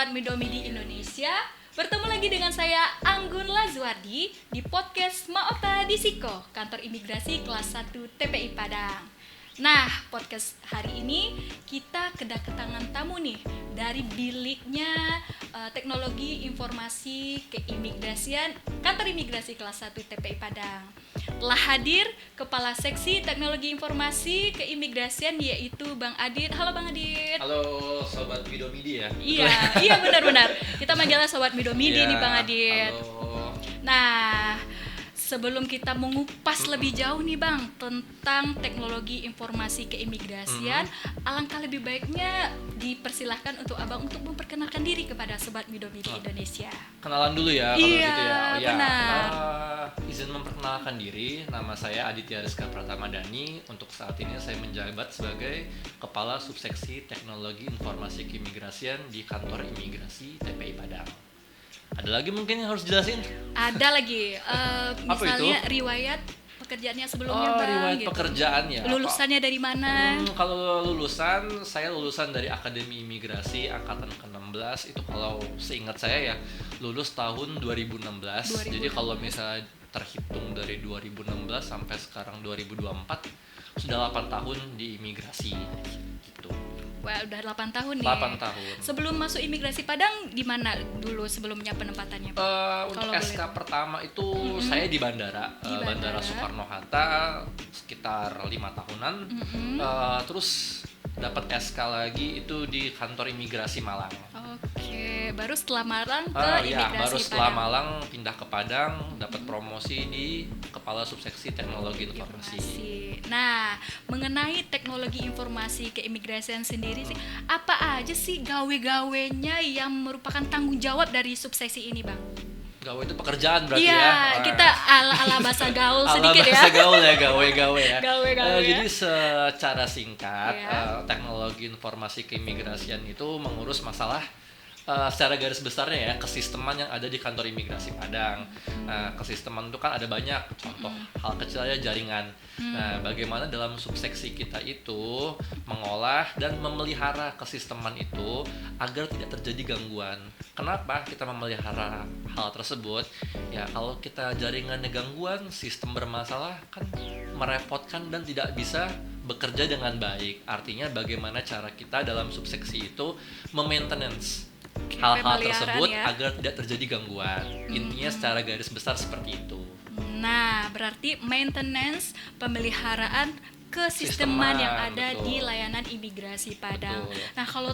Sobat Midomi di Indonesia. Bertemu lagi dengan saya Anggun Lazuardi di podcast Maota di Siko, kantor imigrasi kelas 1 TPI Padang. Nah, podcast hari ini kita kedatangan tamu nih dari biliknya teknologi informasi keimigrasian kantor imigrasi kelas 1 TPI Padang. Telah hadir Kepala Seksi Teknologi Informasi Keimigrasian yaitu Bang Adit. Halo Bang Adit. Halo Sobat Midomidi ya. Iya benar-benar. Kita manggilnya Sobat Midomidi Ya, nih Bang Adit. Halo. Nah, sebelum kita mengupas lebih jauh nih Bang tentang teknologi informasi keimigrasian, alangkah lebih baiknya dipersilahkan untuk Abang untuk memperkenalkan diri kepada Sobat Midomi di Indonesia. Kenalan dulu ya kalau Iya, gitu ya. benar. Izin memperkenalkan diri, nama saya Aditya Rizka Pratama Dhani. Untuk saat ini saya menjabat sebagai Kepala Subseksi Teknologi Informasi Keimigrasian di Kantor Imigrasi TPI Padang. Ada lagi mungkin yang harus jelasin? Ada lagi, Apa misalnya itu? riwayat pekerjaannya sebelumnya Bang. Riwayat gitu. pekerjaan ya. Lulusannya dari mana? Kalau lulusan, saya lulusan dari Akademi Imigrasi Angkatan ke-16. Itu kalau seingat saya ya, lulus tahun 2016. Jadi kalau misalnya terhitung dari 2016 sampai sekarang 2024, sudah 8 tahun di imigrasi gitu. Wah, udah 8 tahun nih. 8 tahun. Sebelum masuk imigrasi Padang, di mana dulu sebelumnya penempatannya? Untuk Kalau SK boleh. pertama itu saya di bandara, Di Bandara bandara. Soekarno-Hatta sekitar 5 tahunan. Terus dapat SK lagi itu di kantor imigrasi Malang. Oke, baru setelah Malang ke imigrasi Baru setelah Padang. Malang pindah ke Padang, dapat promosi di Kepala Subseksi Teknologi Informasi. Nah, mengenai teknologi informasi keimigrasian sendiri sih, apa aja sih gawe-gawenya yang merupakan tanggung jawab dari subseksi ini, Bang? Gawe itu pekerjaan berarti Iya, ya. kita ala bahasa gaul Ala sedikit ya. bahasa gaul ya, gawe-gawe ya. Gawe-gawe ya. Jadi secara singkat, Iya. teknologi informasi keimigrasian itu mengurus masalah secara garis besarnya ya, kesisteman yang ada di kantor imigrasi Padang. Nah, kesisteman itu kan ada banyak, contoh hal kecilnya jaringan. Nah, bagaimana dalam subseksi kita itu mengolah dan memelihara kesisteman itu agar tidak terjadi gangguan. Kenapa kita memelihara hal tersebut? Ya, kalau kita jaringannya gangguan, sistem bermasalah kan merepotkan dan tidak bisa bekerja dengan baik. Artinya bagaimana cara kita dalam subseksi itu memaintenance hal-hal pemeliharaan tersebut ya. agar tidak terjadi gangguan. Intinya secara garis besar seperti itu. Nah, berarti maintenance, pemeliharaan kesisteman yang ada Betul. di layanan imigrasi Padang. Betul. Nah, kalau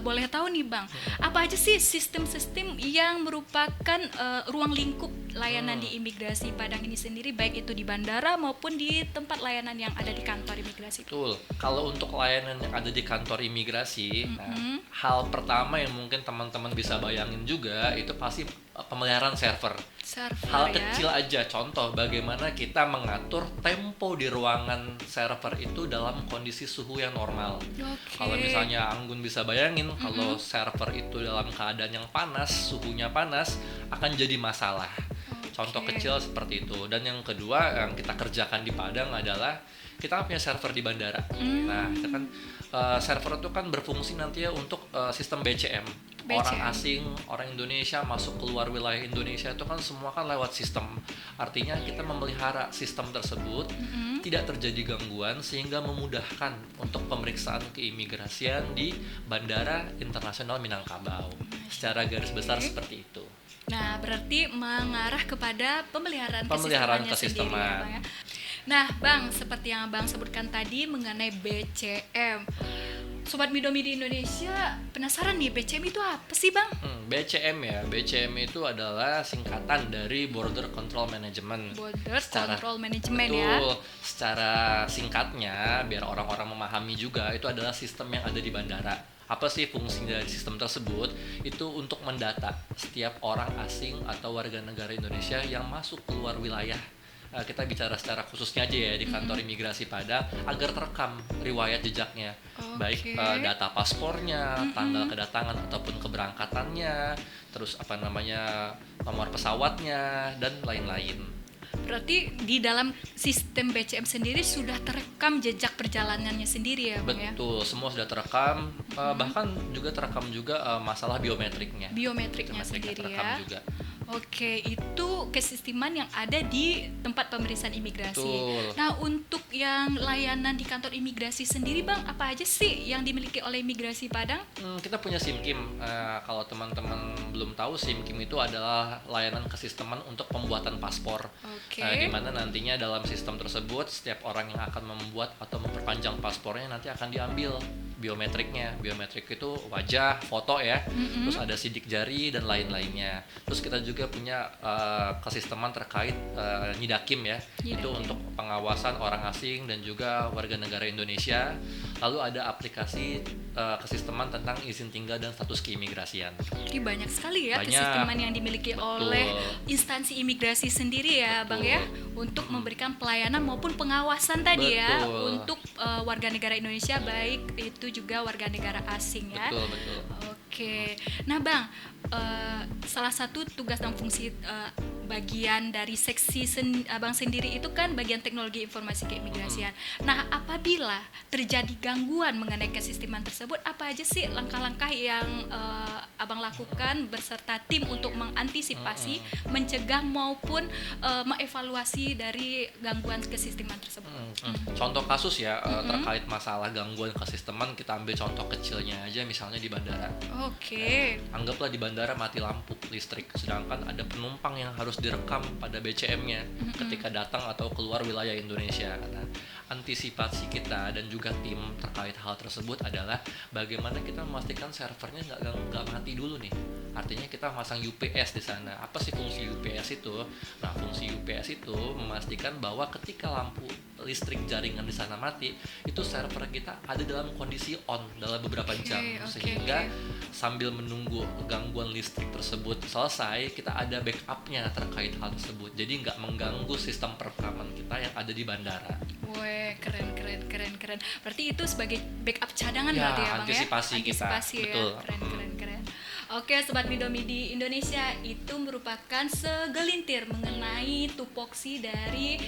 boleh tahu nih Bang, apa aja sih sistem-sistem yang merupakan ruang lingkup layanan di imigrasi Padang ini sendiri, baik itu di bandara maupun di tempat layanan yang ada di kantor imigrasi? Betul. Kalau untuk layanan yang ada di kantor imigrasi, nah, hal pertama yang mungkin teman-teman bisa bayangin juga itu pasti pemeliharaan server. Hal ya. kecil aja, contoh bagaimana kita mengatur tempo di ruangan server itu dalam kondisi suhu yang normal. Oke. Kalau misalnya Anggun bisa bayangin, kalau server itu dalam keadaan yang panas, suhunya panas, akan jadi masalah. Contoh kecil seperti itu. Dan yang kedua yang kita kerjakan di Padang adalah kita punya server di bandara. Nah, itu kan server itu kan berfungsi nanti ya untuk sistem BCM. Orang asing, orang Indonesia masuk keluar wilayah Indonesia itu kan semua kan lewat sistem. Artinya kita memelihara sistem tersebut tidak terjadi gangguan sehingga memudahkan untuk pemeriksaan keimigrasian di Bandara Internasional Minangkabau. Secara garis besar seperti itu. Nah, berarti mengarah kepada pemeliharaan Pemeliharaan kesistemannya sendiri ya, Bang, ya. Nah, Bang, seperti yang Bang sebutkan tadi mengenai BCM. Sobat Midomi di Indonesia penasaran nih, BCM itu apa sih, Bang? BCM ya, BCM itu adalah singkatan dari Border Control Management. Border Control Management ya. Betul. Secara singkatnya, biar orang-orang memahami juga, itu adalah sistem yang ada di bandara. Apa sih fungsi dari sistem tersebut? Itu untuk mendata setiap orang asing atau warga negara Indonesia yang masuk keluar wilayah. Kita bicara secara khususnya aja ya di kantor imigrasi Padang agar terekam riwayat jejaknya, baik data paspornya, tanggal kedatangan ataupun keberangkatannya, terus nomor pesawatnya dan lain-lain. Berarti di dalam sistem BCM sendiri sudah terekam jejak perjalanannya sendiri ya, Bang ya? Betul, semua sudah terekam, bahkan juga terekam juga masalah biometriknya. Biometriknya sendiri terekam ya. juga. Oke, itu kesisteman yang ada di tempat pemeriksaan imigrasi. Betul. Nah, untuk yang layanan di kantor imigrasi sendiri, Bang, apa aja sih yang dimiliki oleh Imigrasi Padang? Kita punya SIMKIM. Kalau teman-teman belum tahu, SIMKIM itu adalah layanan kesisteman untuk pembuatan paspor. Oke. Di mana nantinya dalam sistem tersebut setiap orang yang akan membuat atau memperpanjang paspornya nanti akan diambil biometriknya. Biometrik itu wajah, foto ya, terus ada sidik jari dan lain-lainnya. Terus kita juga punya kesisteman terkait Nidakim ya, itu Nidakim. untuk pengawasan orang asing dan juga warga negara Indonesia. Lalu ada aplikasi kesisteman tentang izin tinggal dan status keimigrasian. Jadi banyak sekali ya Banyak. kesisteman yang dimiliki Betul. oleh instansi imigrasi sendiri ya, Bang ya, untuk memberikan pelayanan maupun pengawasan tadi ya Betul. untuk warga negara Indonesia, baik itu juga warga negara asing ya. Betul. Oke, nah Bang, salah satu tugas dan fungsi bagian dari seksi Abang sendiri itu kan bagian teknologi informasi keimigrasian. Nah, apabila terjadi gangguan mengenai kesisteman tersebut, apa aja sih langkah-langkah yang Abang lakukan berserta tim untuk mengantisipasi, mencegah maupun mengevaluasi dari gangguan kesisteman tersebut? Contoh kasus ya terkait masalah gangguan kesisteman, kita ambil contoh kecilnya aja, misalnya di bandara. Oke. Anggaplah di bandara mati lampu listrik, sedangkan ada penumpang yang harus direkam pada BCM-nya ketika datang atau keluar wilayah Indonesia. Nah, antisipasi kita dan juga tim terkait hal tersebut adalah bagaimana kita memastikan servernya nggak mati dulu nih. Artinya kita masang UPS di sana. Apa sih fungsi UPS itu? Nah, fungsi UPS itu memastikan bahwa ketika lampu listrik jaringan di sana mati, itu server kita ada dalam kondisi on dalam beberapa jam, sehingga sambil menunggu gangguan listrik tersebut selesai, kita ada backupnya terkait hal tersebut. Jadi nggak mengganggu sistem perekaman kita yang ada di bandara. Wih, keren. Berarti itu sebagai backup cadangan Ya, berarti ya, Bang antisipasi ya? kita. Antisipasi ya. Betul. Keren. Oke, Sobat Midomidi Indonesia, itu merupakan segelintir mengenai tupoksi dari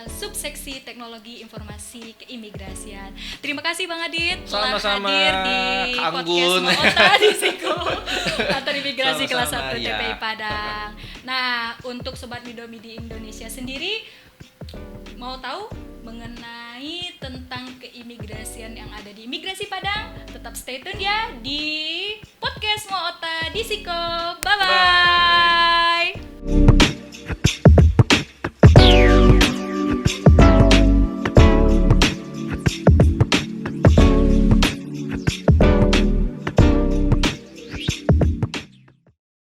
subseksi teknologi informasi keimigrasian. Terima kasih Bang Adit telah Sama-sama, hadir di Kak podcast Anggun. Maota di Siko Kantor Imigrasi kelas 1 Sama-sama, ya. TPI Padang. Nah, untuk Sobat Midomidi Indonesia sendiri mau tahu mengenai tentang keimigrasian yang ada di Imigrasi Padang, tetap stay tune ya di podcast Maota di Siko. Bye-bye.